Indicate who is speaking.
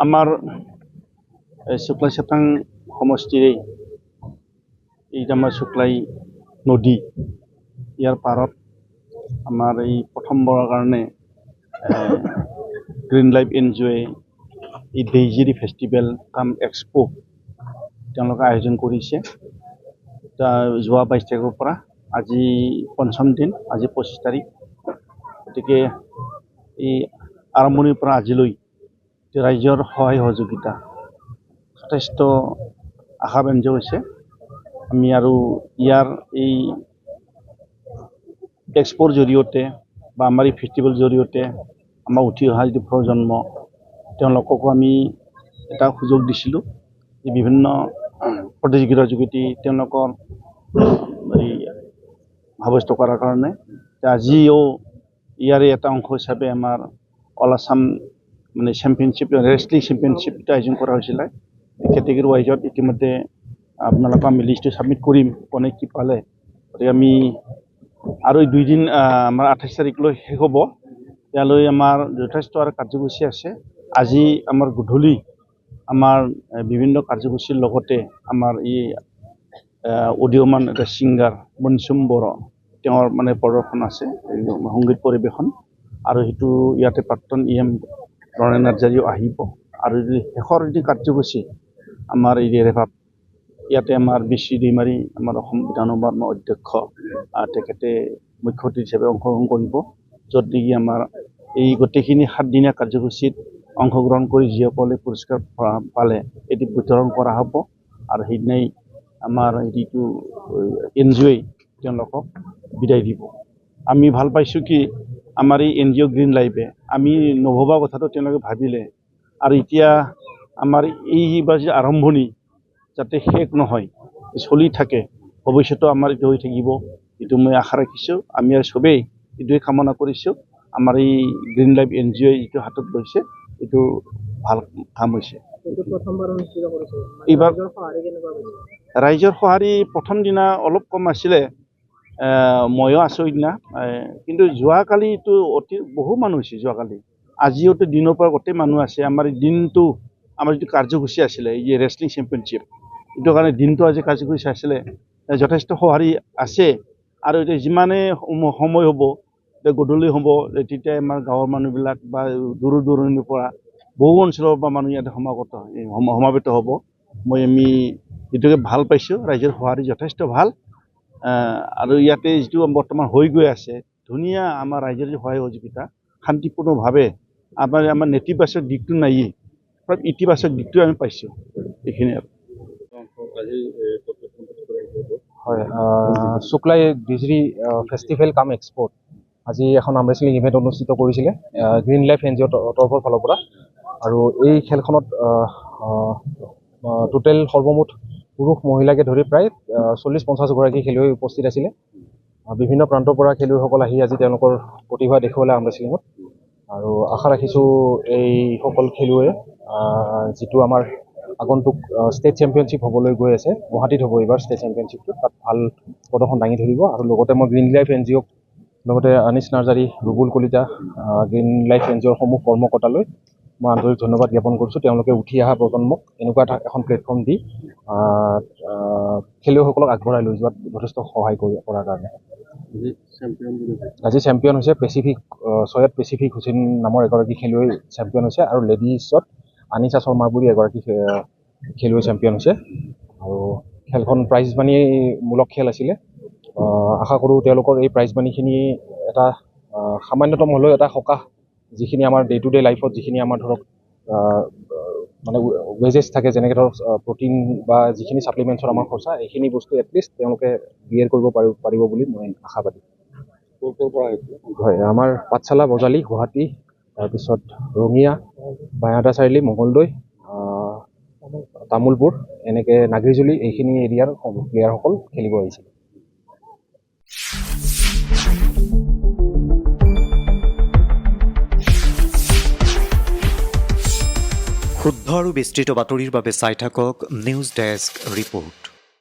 Speaker 1: আমাৰ শুক্লাই চেতাং সমষ্টিৰ এই আমাৰ শুক্লাই নদী ইয়াৰ পাৰত আমাৰ এই প্ৰথমবাৰৰ কাৰণে গ্ৰীণ লাইফ এনজিঅ'য়ে এই ডেইজিৰি ফেষ্টিভেল কাম এক্সপো তেওঁলোকে আয়োজন কৰিছে। যোৱা 22 তাৰিখৰ পৰা আজি পঞ্চম দিন, আজি 25 তাৰিখ। গতিকে এই আৰম্ভণিৰ পৰা আজিলৈ ৰাইজৰ সহায় সহযোগিতা যথেষ্ট আশাব্যঞ্জক হৈছে। আমি আৰু ইয়াৰ এই এক্সপোৰ জৰিয়তে বা আমাৰ এই ফেষ্টিভেলৰ জৰিয়তে আমাৰ উঠি অহা যিটো প্ৰজন্ম তেওঁলোককো আমি এটা সুযোগ দিছিলোঁ যে বিভিন্ন প্ৰতিযোগিতাৰ যোগেদি তেওঁলোকৰ এই সাব্যস্ত কৰাৰ কাৰণে। আজিও ইয়াৰে এটা অংশ হিচাপে আমাৰ অল আছাম মানে চেম্পিয়নশ্বিপ ৰেষ্টলিং চেম্পিয়নশ্বিপ আয়োজন কৰা হৈছিলে। কেটেগৰী ৱাইজত ইতিমধ্যে আপোনালোকক আমি লিষ্টটো ছাবমিট কৰিম কোনে কি পালে। গতিকে আমি আৰু 2 দিন আমাৰ 28 তাৰিখলৈ শেষ হ'ব। ইয়ালৈ আমাৰ যথেষ্ট আৰু কাৰ্যসূচী আছে। আজি আমাৰ গধূলি আমাৰ বিভিন্ন কাৰ্যসূচীৰ লগতে আমাৰ এই উদীয়মান এটা ছিংগাৰ মনসুম বড়ো তেওঁৰ মানে প্ৰদৰ্শন আছে, সংগীত পৰিৱেশন। আৰু সেইটো ইয়াতে প্ৰাক্তন EM ৰণেন নাৰ্জাৰীও আহিব। আৰু শেষৰ যি কাৰ্যসূচী আমাৰ এই ৰেভাব ইয়াতে আমাৰ বিশ্বি দৈমাৰী আমাৰ অসম বিধানসভাৰ অধ্যক্ষ তেখেতে মুখ্য অতিথি হিচাপে অংশগ্ৰহণ কৰিব। য'ত নেকি আমাৰ এই গোটেইখিনি 7 দিনীয়া কাৰ্যসূচীত অংশগ্ৰহণ কৰি যিসকলে পুৰস্কাৰ পালে এটি বিতৰণ কৰা হ'ব। আৰু সেইদিনাই আমাৰ যিটো এনজিঅ'ই তেওঁলোকক বিদায় দিব। আমি ভাল পাইছোঁ কি আমাৰ এই NGO গ্ৰীণ লাইফে আমি নভবা কথাটো তেওঁলোকে ভাবিলে। আৰু এতিয়া আমাৰ এইবাৰ যে আৰম্ভণি যাতে শেষ নহয়, চলি থাকে, ভৱিষ্যতেও আমাৰ এইটো হৈ থাকিব, এইটো মই আশা ৰাখিছোঁ। আমি আৰু চবেই এইটোৱে কামনা কৰিছোঁ আমাৰ এই গ্ৰীণ লাইফ NGOই যিটো হাতত লৈছে এইটো ভাল কাম হৈছে। এইবাৰ ৰাইজৰ সঁহাৰি প্ৰথম দিনা অলপ কম আছিলে, ময়ো আছোঁ সেইদিনা। কিন্তু যোৱাকালিতো বহু মানুহ হৈছে যোৱাকালি। আজিওতো দিনৰ পৰা গোটেই মানুহ আছে। আমাৰ দিনটো আমাৰ যিটো কাৰ্যসূচী আছিলে এই ৰেষ্টলিং চেম্পিয়নশ্বিপ এইটো কাৰণে দিনটো আজি কাৰ্যসূচী আছিলে, যথেষ্ট সঁহাৰি আছে। আৰু এতিয়া যিমানে সময় হ'ব এতিয়া গধূলি হ'ব তেতিয়া আমাৰ গাঁৱৰ মানুহবিলাক বা দূৰ দূৰণিৰ পৰা বহু অঞ্চলৰ পৰা মানুহ ইয়াতে সমাবেত হ'ব। আমি এইটোকে ভাল পাইছোঁ, ৰাইজৰ সঁহাৰি যথেষ্ট ভাল। আৰু ইয়াতে যিটো বৰ্তমান হৈ গৈ আছে ধুনীয়া আমাৰ ৰাইজৰ যি সহায় সহযোগিতা শান্তিপূৰ্ণভাৱে আমাৰ নেতিবাচক দিশটো নায়েই, ইতিবাচক দিশটো আমি পাইছোঁ। এইখিনি
Speaker 2: হয়, শুক্লাই ডিজিৰি ফেষ্টিভেল কাম এক্সপ'ত আজি এখন আৰ্ম ৰেচলিং ইভেণ্ট অনুষ্ঠিত কৰিছিলে গ্ৰীণ লাইফ NGO তৰফৰ ফালৰ পৰা। আৰু এই খেলখনত টোটেল সৰ্বমুঠ পুৰুষ মহিলাকে ধৰি প্ৰায় 40-50 গৰাকী খেলুৱৈ উপস্থিত আছিলে। বিভিন্ন প্ৰান্তৰ পৰা খেলুৱৈসকল আহি আজি তেওঁলোকৰ প্ৰতিভা দেখুৱালে আৰ্ম ৰেচলিঙত। আৰু আশা ৰাখিছোঁ এই সকল খেলুৱৈয়ে যিটো আমাৰ আগন্তুক ষ্টেট চেম্পিয়নশ্বিপ হ'বলৈ গৈ আছে, গুৱাহাটীত হ'ব এইবাৰ ষ্টেট চেম্পিয়নশ্বিপটো, তাত ভাল প্ৰদৰ্শন দাঙি ধৰিব। আৰু লগতে মই গ্ৰীণ লাইফ NGOক লগতে আনিছ নাৰ্জাৰী, ৰুবুল কলিতা, গ্ৰীণ লাইফ NGOৰ সমূহ কৰ্মকৰ্তালৈ মই আন্তৰিক ধন্যবাদ জ্ঞাপন কৰিছোঁ। তেওঁলোকে উঠি অহা প্ৰজন্মক এনেকুৱা এখন প্লেটফৰ্ম দি খেলুৱৈসকলক আগবঢ়াই লৈ যোৱাত যথেষ্ট সহায় কৰাৰ কাৰণে। আজি চেম্পিয়ন হৈছে চৈয়দ পেচিফিক হুছেইন নামৰ এগৰাকী খেলুৱৈ চেম্পিয়ন হৈছে। আৰু লেডিছত আনিছা শৰ্মা বুলি এগৰাকী খেলুৱৈ চেম্পিয়ন হৈছে। আৰু খেলখন প্ৰাইজ মানিমূলক খেল আছিলে। আশা কৰোঁ তেওঁলোকৰ এই প্ৰাইজ মানিখিনি এটা সামান্যতম হ'লেও এটা সকাহ, যিখিনি আমাৰ ডে টু ডে লাইফত যিখিনি আমাৰ ধৰক মানে ৱেজেছ থাকে, যেনেকৈ ধৰক প্ৰটিন বা যিখিনি ছাপ্লিমেণ্টছৰ আমাৰ খৰচা, এইখিনি বস্তু এটলিষ্ট তেওঁলোকে বিয়েৰ কৰিব পাৰিব বুলি মই আশাবাদী। হয়, আমাৰ পাঠশালা, বজালী, গুৱাহাটী, তাৰপিছত ৰঙিয়া, বায়াদা চাৰিআলি, মঙলদৈ, তামোলপুৰ, এনেকৈ নাগৰিজুলি এইখিনি এৰিয়াৰ প্লেয়াৰসকল খেলিব আহিছিল।
Speaker 3: শুদ্ধ আৰু বিস্তৃত বাতৰিৰ বাবে চাই থাকক নিউজ ডেস্ক ৰিপোৰ্ট।